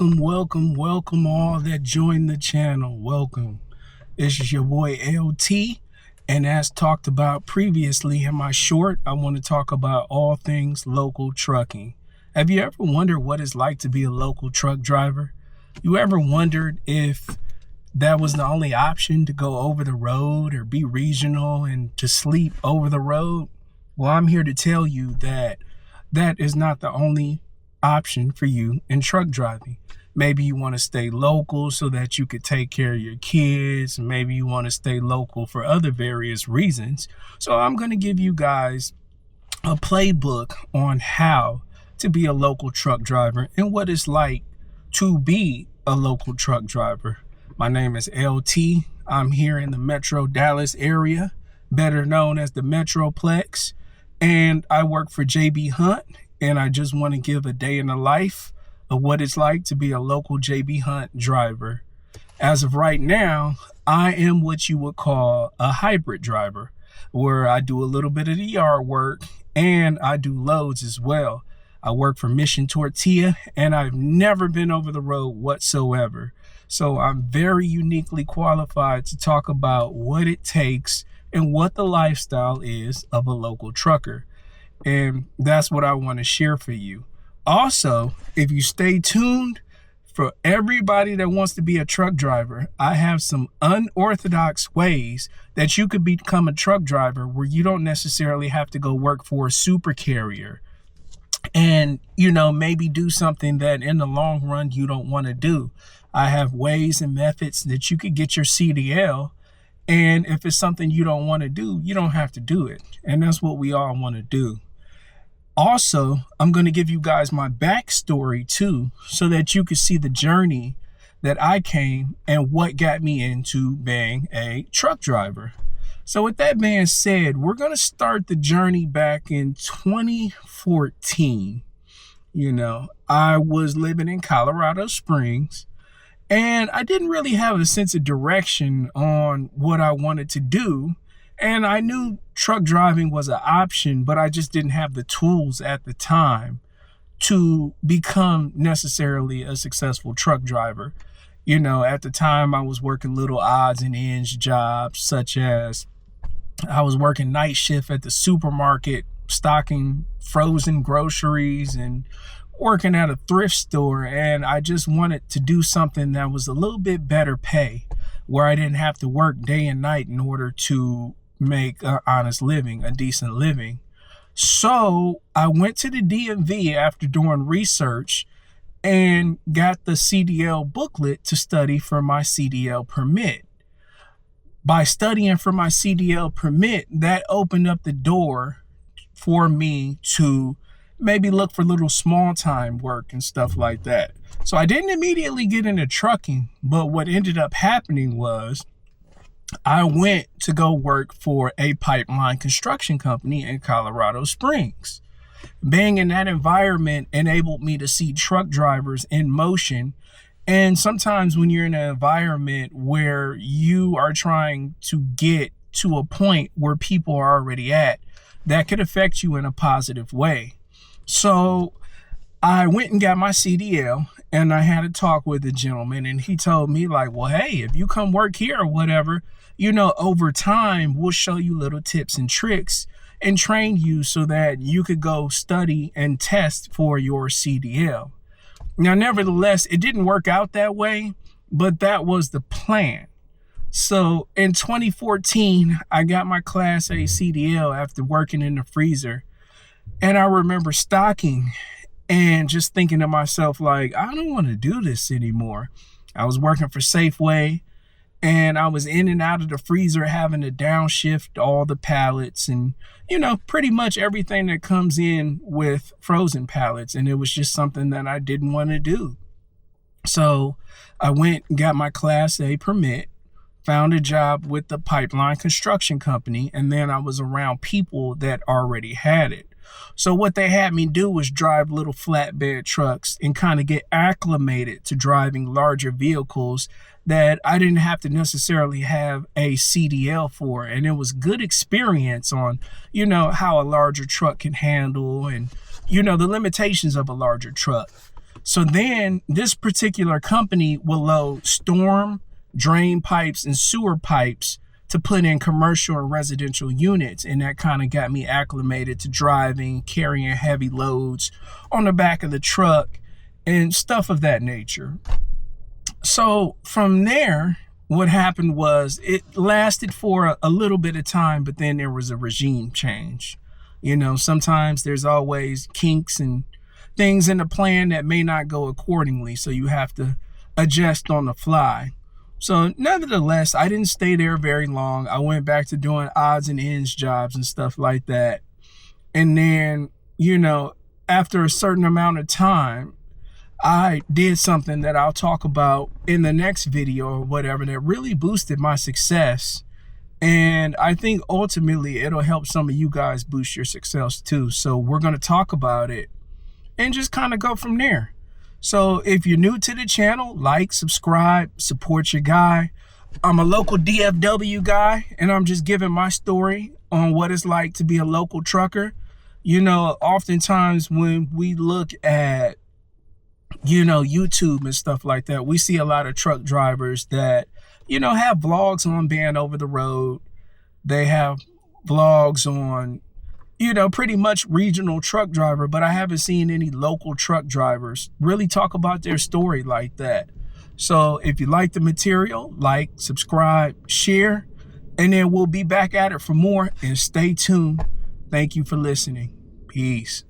welcome all that joined the channel. Welcome. This is your boy LT, and as talked about previously in my short, I want to talk about all things local trucking. Have you ever wondered what it's like to be a local truck driver? You ever wondered if that was the only option, to go over the road or be regional and to sleep over the road? Well, I'm here to tell you that that is not the only option for you in truck driving. Maybe you want to stay local so that you could take care of your kids. Maybe you want to stay local for other various reasons. So I'm going to give you guys a playbook on how to be a local truck driver and what it's like to be a local truck driver. My name is LT. I'm here in the Metro Dallas area, better known as the Metroplex, and I work for JB Hunt. And I just want to give a day in the life of what it's like to be a local JB Hunt driver. As of right now, I am what you would call a hybrid driver, where I do a little bit of the yard work and I do loads as well. I work for Mission Tortilla and I've never been over the road whatsoever. So I'm very uniquely qualified to talk about what it takes and what the lifestyle is of a local trucker. And that's what I want to share for you. Also, if you stay tuned, for everybody that wants to be a truck driver, I have some unorthodox ways that you could become a truck driver where you don't necessarily have to go work for a super carrier and, maybe do something that in the long run you don't want to do. I have ways and methods that you could get your CDL. And if it's something you don't want to do, you don't have to do it. And that's what we all want to do. Also, I'm going to give you guys my backstory too, so that you can see the journey that I came and what got me into being a truck driver. So with that being said, we're going to start the journey back in 2014. I was living in Colorado Springs and I didn't really have a sense of direction on what I wanted to do. And I knew truck driving was an option, but I just didn't have the tools at the time to become necessarily a successful truck driver. At the time I was working little odds and ends jobs, such as I was working night shift at the supermarket, stocking frozen groceries and working at a thrift store. And I just wanted to do something that was a little bit better pay, where I didn't have to work day and night in order to make an honest living, a decent living. So I went to the DMV after doing research and got the CDL booklet to study for my CDL permit. By studying for my CDL permit, that opened up the door for me to maybe look for little small time work and stuff like that. So I didn't immediately get into trucking, but what ended up happening was I went to go work for a pipeline construction company in Colorado Springs. Being in that environment enabled me to see truck drivers in motion. And sometimes when you're in an environment where you are trying to get to a point where people are already at, that could affect you in a positive way. So I went and got my CDL and I had a talk with a gentleman, and he told me well, hey, if you come work here or whatever, over time, we'll show you little tips and tricks and train you so that you could go study and test for your CDL. Now, nevertheless, it didn't work out that way, but that was the plan. So in 2014, I got my Class A CDL after working in the freezer. And I remember stocking and just thinking to myself, I don't want to do this anymore. I was working for Safeway and I was in and out of the freezer having to downshift all the pallets and, pretty much everything that comes in with frozen pallets. And it was just something that I didn't want to do. So I went and got my Class A permit, found a job with the pipeline construction company, and then I was around people that already had it. So what they had me do was drive little flatbed trucks and kind of get acclimated to driving larger vehicles that I didn't have to necessarily have a CDL for. And it was good experience on, how a larger truck can handle and, the limitations of a larger truck. So then this particular company will load storm, drain pipes, and sewer pipes to put in commercial and residential units. And that kind of got me acclimated to driving, carrying heavy loads on the back of the truck and stuff of that nature. So from there, what happened was it lasted for a little bit of time, but then there was a regime change. You know, sometimes there's always kinks and things in the plan that may not go accordingly, so you have to adjust on the fly. So nevertheless, I didn't stay there very long. I went back to doing odds and ends jobs and stuff like that. And then, you know, after a certain amount of time, I did something that I'll talk about in the next video or whatever that really boosted my success. And I think ultimately it'll help some of you guys boost your success too. So we're going to talk about it and just kind of go from there. So if you're new to the channel, like, subscribe, support your guy. I'm a local DFW guy, and I'm just giving my story on what it's like to be a local trucker. You know, oftentimes when we look at, you know, YouTube and stuff like that, we see a lot of truck drivers that, you know, have vlogs on being over the road. They have vlogs on, you know, pretty much regional truck driver, but I haven't seen any local truck drivers really talk about their story like that. So if you like the material, like, subscribe, share, and then we'll be back at it for more, and stay tuned. Thank you for listening. Peace.